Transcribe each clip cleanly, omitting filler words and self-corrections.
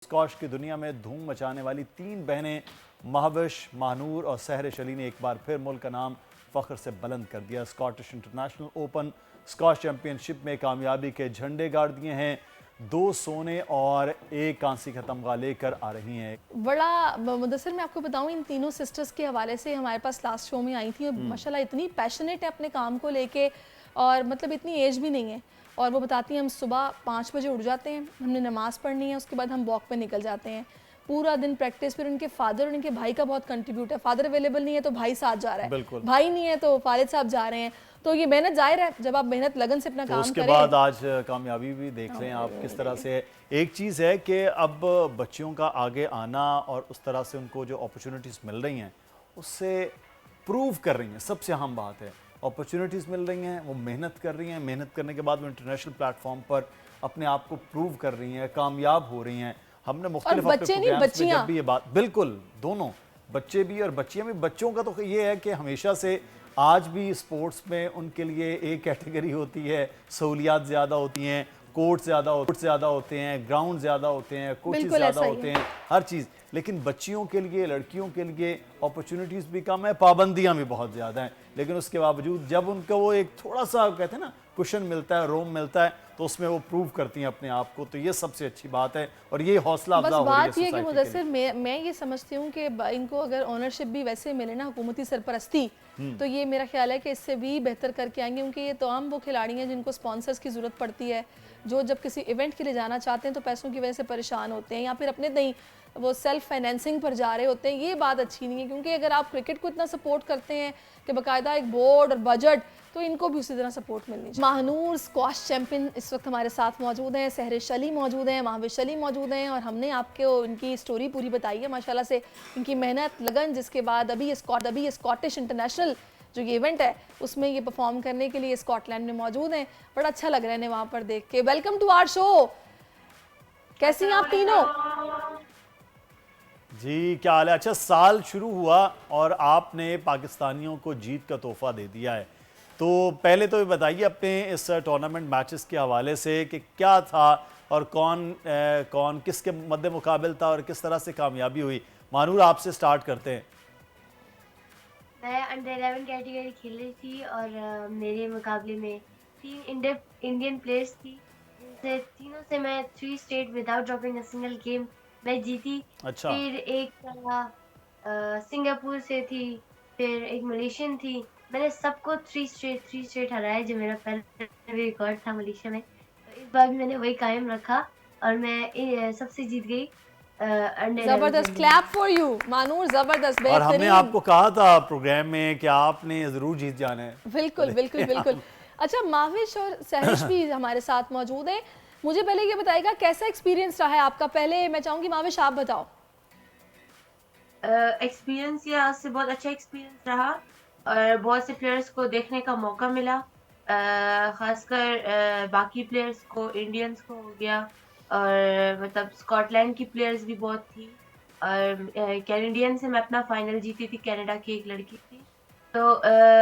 Squash की दुनिया में धूम मचाने वाली तीन बहनें महाविश, महानूर और सहरिश अली ने एक बार फिर मुल्क का नाम फख्र से बुलंद कर दिया। Scottish international open squash championship में कामयाबी के झंडे गाड़ दिए हैं। 2 सोने और 1 कांसी का तमगा लेकर आ रही हैं। बड़ा मुदस्सिर, मैं आपको बताऊं, इन तीनों सिस्टर्स के हवाले से हमारे पास लास्ट शो में आई थी और माशाल्लाह इतनी पैशनेट है अपने काम को लेके, और मतलब इतनी एज भी नहीं है। और वो बताती हैं हम सुबह 5 बजे उठ जाते हैं, हमने नमाज़ पढ़नी है, उसके बाद हम वॉक पे निकल जाते हैं, पूरा दिन प्रैक्टिस। फिर उनके फादर और उनके भाई का बहुत कंट्रीब्यूट है। फादर अवेलेबल नहीं है तो भाई साथ जा रहा है, भाई नहीं है तो फारिद साहब जा रहे हैं। तो ये मेहनत जाहिर है, जब आप मेहनत लगन से अपना तो काम उसके करें। बाद आज कामयाबी भी देख लें आप किस तरह से। एक चीज़ है कि अब बच्चियों का आगे आना और उस तरह से उनको जो अपॉर्चुनिटीज़ मिल रही हैं उससे प्रूव कर रही हैं। सबसे अहम बात है, अपॉर्चुनिटीज़ मिल रही हैं, वो मेहनत कर रही हैं, मेहनत करने के बाद वो इंटरनेशनल प्लेटफॉर्म पर अपने आप को प्रूव कर रही हैं, कामयाब हो रही हैं। हमने मुख्तलिफ बच्चे नहीं, बच्चियां। जब भी ये बात, बिल्कुल दोनों, बच्चे भी और बच्चियां भी। बच्चों का तो ये है कि हमेशा से आज भी स्पोर्ट्स में उनके लिए एक कैटेगरी होती है, सहूलियात ज़्यादा होती हैं, कोर्ट ज़्यादा होते हैं, ग्राउंड ज़्यादा होते हैं, कोचेज़ ज़्यादा होते हैं, हर चीज़। लेकिन बच्चियों के लिए, लड़कियों के लिए अपॉर्चुनिटीज़ भी कम है, पाबंदियां भी बहुत ज़्यादा हैं। लेकिन उसके बावजूद जब उनको वो एक थोड़ा सा कहते हैं ना कुशन मिलता है, रोम मिलता है, तो उसमें वो प्रूव करती हैं अपने आप को। तो ये सबसे अच्छी बात है और ये हौसला अफजा हो रही है। बात ये कि मुदस्सिर, मैं ये समझती हूँ कि इनको अगर ओनरशिप भी वैसे मिले ना, हुकूमती सरपरस्ती, तो ये मेरा ख्याल है कि इससे भी बेहतर करके आएंगे। क्योंकि ये तमाम वो खिलाड़ी हैं जिनको स्पॉन्सर्स की ज़रूरत पड़ती है, जो जब किसी इवेंट के लिए जाना चाहते हैं तो पैसों की वजह से परेशान होते हैं, या फिर अपने नहीं वो सेल्फ फाइनेंसिंग पर जा रहे होते हैं। ये बात अच्छी नहीं है, क्योंकि अगर आप क्रिकेट को इतना सपोर्ट करते हैं कि बाकायदा एक बोर्ड और बजट, तो इनको भी उसी तरह सपोर्ट मिलनी चाहिए। महानूर स्क्वाश चैंपियन इस वक्त हमारे साथ मौजूद हैं, सहरिश अली मौजूद हैं, महाविश अली मौजूद हैं, और हमने आपको इनकी स्टोरी पूरी बताई है माशाल्लाह से, इनकी मेहनत लगन, जिसके बाद अभी स्कॉटिश इंटरनेशनल जो ये इवेंट है उसमें ये परफॉर्म करने के लिए स्कॉटलैंड में मौजूद हैं। बड़ा अच्छा लग रहा है वहाँ पर देख के। Welcome to our show. कैसी हैं आप तीनों? जी, क्या हाल है? अच्छा, साल शुरू हुआ और आपने पाकिस्तानियों को जीत का तोहफा दे दिया है। तो पहले तो ये बताइए अपने इस टूर्नामेंट मैचेस के हवाले से कि क्या था और कौन किसके मद्दे मुकाबिल था और किस तरह से कामयाबी हुई। मानूर, आपसे स्टार्ट करते हैं। मैं अंडर 11 कैटेगरी खेल रही थी और मेरे मुकाबले में 3 इंडियन प्लेयर्स थी, जिनसे तीनों से मैं 3 state without dropping a single game मैं जीती। अच्छा। फिर एक सिंगापुर से थी, फिर एक मलेशियन थी। मैंने सबको 3 स्टेट हराया, जो मेरा पहला रिकॉर्ड था मलेशिया में। तो इस बार भी मैंने वही कायम रखा और मैं सबसे जीत गई। जबरदस्त, क्लैप फॉर यू मानूर, जबरदस्त, और हमने बेहतरीन। आपको कहा था प्रोग्राम में कि आपने जरूर जीत जाना है। बिल्कुल बिल्कुल बिल्कुल। अच्छा, महाविश और सहरिश भी हमारे साथ मौजूद हैं। मुझे पहले ये बताइएगा कैसा एक्सपीरियंस रहा है आपका। पहले मैं चाहूंगी महाविश आप बताओ। एक्सपीरियंस ये आज से बहुत अच्छा एक्सपीरियंस रहा और बहुत से प्लेयर्स को देखने का मौका मिला, खासकर बाकी प्लेयर्स को, इंडियंस को हो गया, और मतलब स्कॉटलैंड की प्लेयर्स भी बहुत थी। और कैनेडियन से मैं अपना फाइनल जीती थी, कनाडा की एक लड़की थी। तो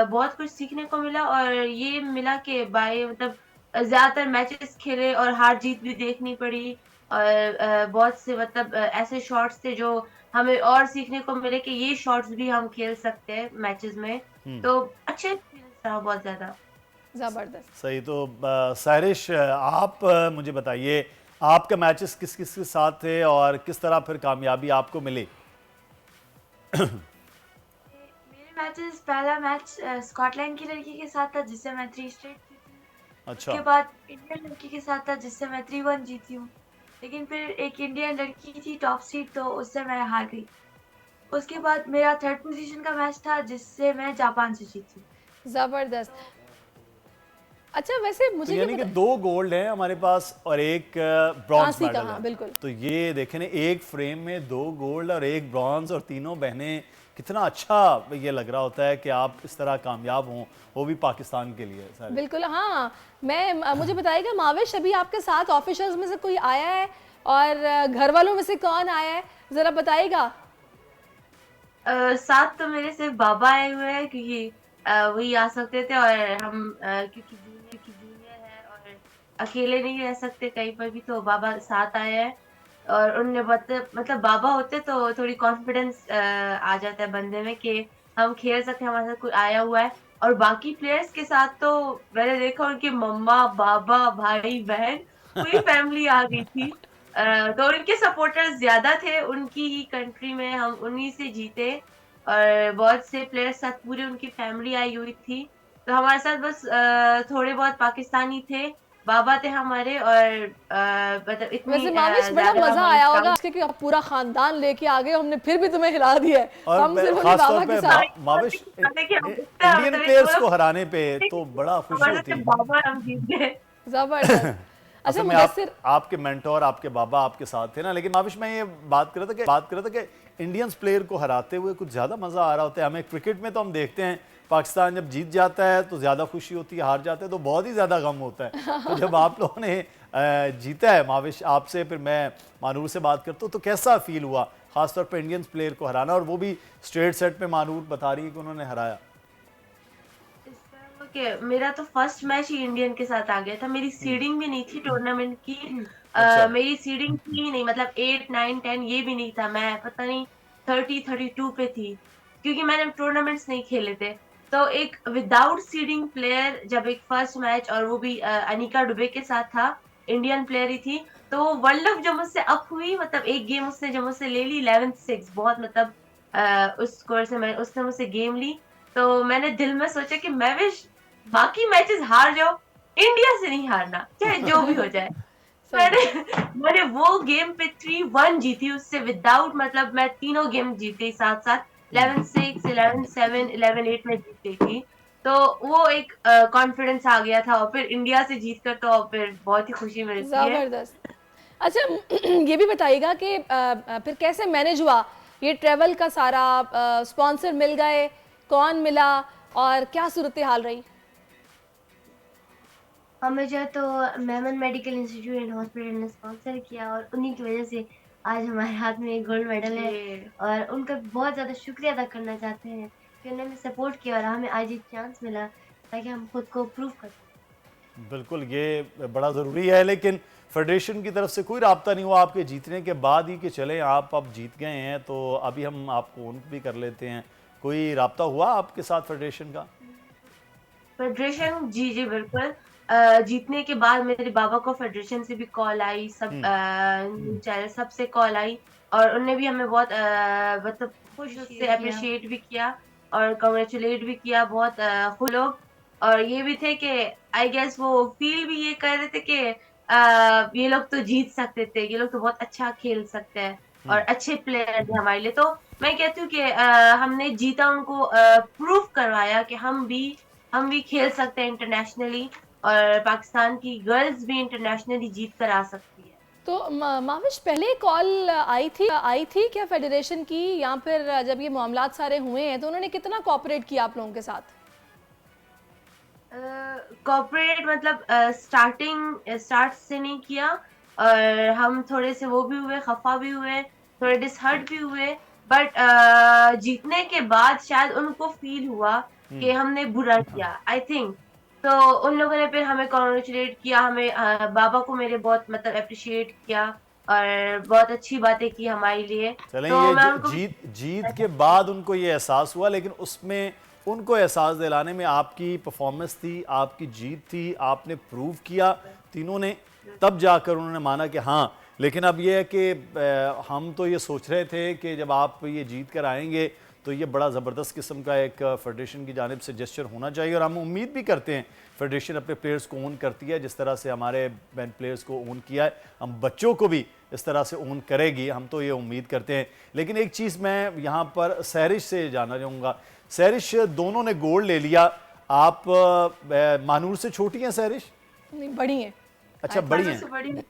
बहुत कुछ सीखने को मिला और ये मिला कि बाय मतलब ज्यादातर मैचेस खेले और हार जीत भी देखनी पड़ी। और बहुत से मतलब ऐसे शॉट्स थे जो हमें और सीखने को मिले कि ये शॉट्स भी हम खेल सकते हैं मैचेस में। तो अच्छा एक्सपीरियंस रहा बहुत ज्यादा। जबरदस्त। सही। तो सहरिश, आप मुझे बताइए आपके मैचेस किस किस के साथ थे और किस तरह फिर कामयाबी आपको मिली? मेरे मैचेस, पहला मैच स्कॉटलैंड की लड़की के साथ था, जिससे मैं 3 स्ट्रेट जीती हूँ। अच्छा। उसके बाद इंडियन लड़की के साथ था, जिससे मैं 3-1 जीती हूँ। लेकिन फिर एक इंडियन लड़की थी टॉप सीड, तो उससे मैं हार गई। उसके बाद मेरा थर्ड पोजीशन का मैच था, जिससे मैं जापान से जीती। जबरदस्त। अच्छा, वैसे तो मुझे ये यानी कि 2 गोल्ड हैं हमारे पास और एक ब्रॉन्ज कांसी का, मेडल हाँ है। बिल्कुल। तो ये देखें ना, एक फ्रेम में 2 गोल्ड और 1 ब्रॉन्ज, और तीनों बहनें। कितना अच्छा ये लग रहा होता है कि आप इस तरह कामयाब हों, वो भी पाकिस्तान के लिए सारे। बिल्कुल, हाँ। मुझे बताइएगा महाविश, अभी आपके साथ ऑफिशियल्स में से कोई आया है और घर वालों में से कौन आया है, जरा बताइएगा। साथ तो मेरे सिर्फ बाबा आए हुए हैं, क्योंकि वही आ सकते थे, और हम क्योंकि जूनियर है और अकेले नहीं रह सकते कहीं पर भी, तो बाबा साथ आए हैं। और उनने मतलब बाबा होते तो थोड़ी कॉन्फिडेंस आ जाता है बंदे में कि हम खेल सकते हैं, हमारे साथ कोई आया हुआ है। और बाकी प्लेयर्स के साथ तो मैंने देखा उनके मम्मा पापा भाई बहन पूरी फैमिली आ गई थी। तो उनके सपोर्टर्स ज्यादा थे, उनकी ही कंट्री में हम उन्हीं से जीते। और बहुत से प्लेयर्स साथ पूरी उनकी फैमिली आई हुई थी। तो हमारे साथ बस थोड़े बहुत पाकिस्तानी थे, बाबा थे हमारे, और मतलब इतनी वैसे माविश बड़ा ज्यादा मजा हमारी आया होगा क्राउड। क्योंकि आप पूरा खानदान लेके आ गए, हमने फिर भी तुम्हें हिला दिया है, और हम सिर्फ उन्हीं खास तौर बाबा पे के साथ। माविश मतलब इंडियन एक प्लेयर्स को मतलब हराने पे तो बड़ा खुशी हमारे होती से है। बाबा हम जीत गए। जबरदस्त। अच्छा असल में मुदस्सिर, आपके मेंटोर आपके बाबा आपके साथ थे ना, लेकिन माविश मैं ये बात कर रहा था कि इंडियंस प्लेयर को हराते हुए कुछ ज़्यादा मज़ा आ रहा होता है हमें। क्रिकेट में तो हम देखते हैं पाकिस्तान जब जीत जाता है तो ज़्यादा खुशी होती है, हार जाते हैं तो बहुत ही ज़्यादा गम होता है। तो जब आप लोगों ने जीता है, माविश आपसे फिर मैं मानूर से बात करता हूँ, तो कैसा फील हुआ खासतौर पर इंडियंस प्लेयर को हराना, और वो भी स्ट्रेट सेट पे मानूर बता रही है कि उन्होंने हराया। इस तरह कि मेरा तो फर्स्ट मैच ही इंडियन के साथ आ गया था, मेरी सीडिंग भी नहीं थी टूर्नामेंट की। अच्छा। मेरी सीडिंग थी ही नहीं, मतलब 8 9 10 ये भी नहीं था, मैं पता नहीं 30 32 पे थी, क्योंकि मैंने टूर्नामेंट्स नहीं खेले थे। तो एक विदाउट सीडिंग प्लेयर जब एक फर्स्ट मैच, और वो भी अनिका डुबे के साथ था, इंडियन प्लेयर ही थी। तो वो वर्ल्ड कप जो मुझसे अप हुई, मतलब एक गेम उसने जो मुझसे ले ली 11-6, बहुत मतलब उस स्कोर से मैं उसने मुझसे गेम ली। तो मैंने दिल में सोचा कि मैं भी बाकी मैचेस हार जाओ, इंडिया से नहीं हारना, चाहे जो भी हो जाए। सही मैंने है। मैंने वो गेम पे 3-1 जीती उससे, विदाउट मतलब मैं तीनों गेम जीत गई साथ साथ, 11-6 11-7 11-8 में जीत गई थी। तो वो एक कॉन्फिडेंस आ गया था, और फिर इंडिया से जीत कर तो फिर बहुत ही खुशी मिलती है। जबरदस्त। अच्छा ये भी बताइएगा कि फिर कैसे मैनेज हुआ ये ट्रैवल का सारा, स्पॉन्सर मिल गए, कौन मिला, और क्या सूरत हाल रही? हमें जो है तो Memon medical institute and hospital ने स्पॉन्सर किया, और उन्हीं की वजह से आज हमारे हाथ में एक गोल्ड मेडल है। ये और उनका बहुत ज़्यादा शुक्रिया अदा करना चाहते हैं कि उन्होंने हमें सपोर्ट किया और हमें आज एक चांस मिला ताकि हम खुद को प्रूव कर सकें। बिल्कुल, ये बड़ा ज़रूरी है, लेकिन फेडरेशन की तरफ से कोई राब्ता नहीं हुआ आपके जीतने के बाद ही कि चलें आप अब जीत गए हैं तो अभी हम आपको ऑन भी कर लेते हैं? कोई राब्ता हुआ आपके साथ फेडरेशन का? फेडरेशन, जी जी बिल्कुल। जीतने के बाद मेरे बाबा को फेडरेशन से भी कॉल आई, सब हम्म। चैनल सबसे कॉल आई, और उनने भी हमें बहुत मतलब खुश उससे अप्रिशिएट किया। अप्रिशिएट भी किया और कॉन्ग्रेचुलेट भी किया, बहुत खुश लोग। और ये भी थे कि आई गेस वो फील भी ये कर रहे थे कि ये लोग तो जीत सकते थे, ये लोग तो बहुत अच्छा खेल सकते हैं और अच्छे प्लेयर थे हमारे लिए। तो मैं कहती हूँ कि हमने जीता, उनको प्रूव करवाया कि हम भी खेल सकते हैं इंटरनेशनली, और पाकिस्तान की गर्ल्स भी इंटरनेशनली जीत कर आ सकती है। तो माविश पहले कॉल आई थी क्या फेडरेशन की, या फिर जब ये मामलात सारे हुए हैं तो उन्होंने कितना कोऑपरेट किया आप लोगों के साथ? कॉर्पोरेट मतलब स्टार्ट से नहीं किया, और हम थोड़े से वो भी हुए, खफा भी हुए, थोड़े डिसहर्ट भी हुए। बट जीतने के बाद शायद उनको फील हुआ कि हमने बुरा किया, आई थिंक। तो उन लोगों ने फिर हमें कॉन्ग्रेचुलेट किया, हमें बाबा को मेरे बहुत मतलब अप्रिशिएट किया, और बहुत अच्छी बातें की हमारे लिए। चलें, तो ये मैं उनको जीत जीत के बाद उनको ये एहसास हुआ, लेकिन उसमें उनको एहसास दिलाने में आपकी परफॉर्मेंस थी, आपकी जीत थी, आपने प्रूव किया तीनों ने, तब जाकर उन्होंने माना कि हाँ। लेकिन अब ये है कि हम तो ये सोच रहे थे कि जब आप ये जीत कर आएंगे तो ये बड़ा ज़बरदस्त किस्म का एक फेडरेशन की जानिब से जेस्चर होना चाहिए, और हम उम्मीद भी करते हैं फेडरेशन अपने प्लेयर्स को ओन करती है जिस तरह से हमारे बैन प्लेयर्स को ओन किया है, हम बच्चों को भी इस तरह से ओन करेगी, हम तो ये उम्मीद करते हैं। लेकिन एक चीज़ मैं यहाँ पर सहरिश से जानना चाहूँगा। सहरिश, दोनों ने गोल्ड ले लिया, आप मानूर से छोटी हैं सहरिश? नहीं, बड़ी हैं। अच्छा, बड़ी सबसे हैं। बड़ी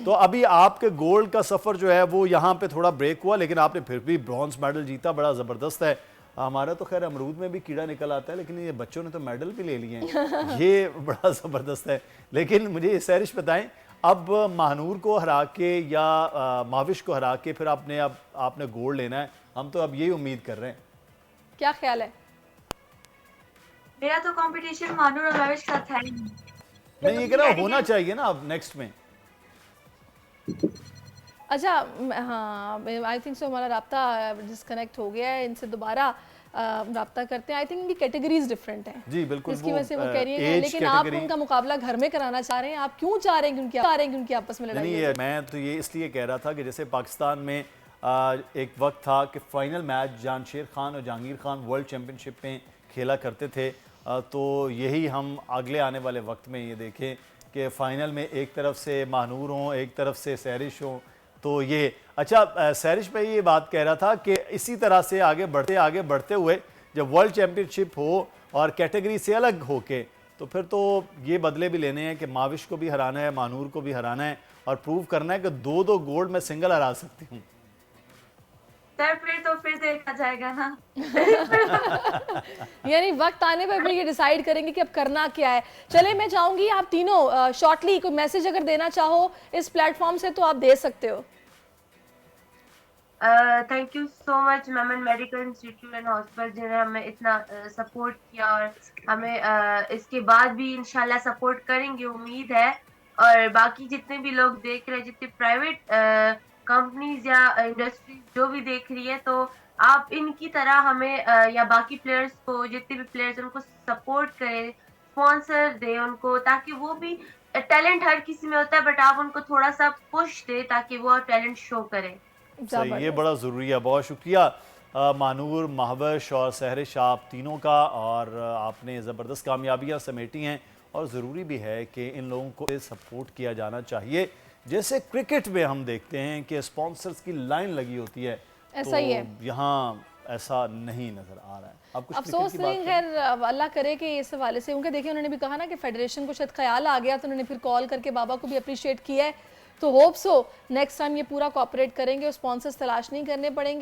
तो अभी आपके गोल्ड का सफ़र जो है वो यहाँ पे थोड़ा ब्रेक हुआ, लेकिन आपने फिर भी ब्रॉन्ज मेडल जीता, बड़ा ज़बरदस्त है। हमारा तो खैर अमरूद में भी कीड़ा निकल आता है, लेकिन ये बच्चों ने तो मेडल भी ले लिए हैं, ये बड़ा ज़बरदस्त है। लेकिन मुझे ये सहरिश बताएं, अब महानूर को हरा के या माविश को हरा के फिर आपने गोल्ड लेना है, हम तो अब यही उम्मीद कर रहे हैं। क्या ख्याल है? मेरा तो कंपटीशन मानूर और माविश के साथ है ही नहीं। मैं ये कह रहा हूँ होना चाहिए ना अब नेक्स्ट में। अच्छा हाँ, आई थिंक सो हमारा राब्ता डिस्कनेक्ट हो गया है, इनसे दोबारा राब्ता करते हैं। आई थिंक इनकी कैटेगरीज डिफरेंट हैं जी बिल्कुल, जिसकी वजह से वो कह रही है, एज लेकिन आप कैटेगरी उनका मुकाबला घर में कराना चाह रहे हैं। आप क्यों चाह रहे हैं कि उनकी आपस में लड़ाई नहीं, हो? ये मैं तो ये इसलिए कह रहा था कि जैसे पाकिस्तान में एक वक्त था कि फाइनल मैच जानशेर खान और जहांगीर खान वर्ल्ड चैम्पियनशिप में खेला करते थे, तो यही हम अगले आने वाले वक्त में ये देखें कि फ़ाइनल में एक तरफ से महानूर हों, एक तरफ से सैरिश हों। तो ये अच्छा, सैरिश भाई ये बात कह रहा था कि इसी तरह से आगे बढ़ते हुए जब वर्ल्ड चैम्पियनशिप हो और कैटेगरी से अलग होके, तो फिर तो ये बदले भी लेने हैं कि माविश को भी हराना है, महानूर को भी हराना है और प्रूव करना है कि 2-2 गोल्ड मैं सिंगल हरा सकती हूँ। सर फिर देखा जाएगा ना। यानी वक्त आने पर फिर ये डिसाइड करेंगे कि अब करना क्या है। चले, मैं चाहूंगी आप तीनों शॉर्टली कोई मैसेज अगर देना चाहो इस प्लेटफॉर्म से तो आप दे सकते हो। Thank you so much Memon medical institute and hospital, जिन्होंने हमें इतना सपोर्ट किया और हमें इसके बाद भी इंशाल्लाह सपोर्ट करेंगे, उम्मीद है। और बाकी जितने भी लोग देख रहे हैं, जितने प्राइवेट कंपनीज या इंडस्ट्री जो भी देख रही है, तो आप इनकी तरह हमें या बाकी प्लेयर्स को, जितने भी प्लेयर्स उनको सपोर्ट करें, स्पॉन्सर दे उनको, ताकि वो भी, टैलेंट हर किसी में होता है बट आप उनको थोड़ा सा पुश दे ताकि वो टैलेंट शो करें। सही, ये बड़ा ज़रूरी है। बहुत शुक्रिया मानूर, महवश और सहरिश, आप तीनों का। और आपने ज़बरदस्त कामयाबियाँ समेटी हैं और ज़रूरी भी है कि इन लोगों को सपोर्ट किया जाना चाहिए। जैसे क्रिकेट में हम देखते हैं कि स्पॉन्सर्स की लाइन लगी होती है, ऐसा ही है, यहाँ ऐसा नहीं नज़र आ रहा है। आप कुछ अफसोस नहीं, खैर अल्लाह करे कि इस हवाले से, उनके देखिए उन्होंने भी कहा ना कि फेडरेशन को शायद ख्याल आ गया, तो उन्होंने फिर कॉल करके बाबा को भी अप्रिशिएट किया है। तो होप सो नेक्स्ट टाइम ये पूरा कोऑपरेट करेंगे और स्पॉन्सर्स तलाश नहीं करने पड़ेंगे।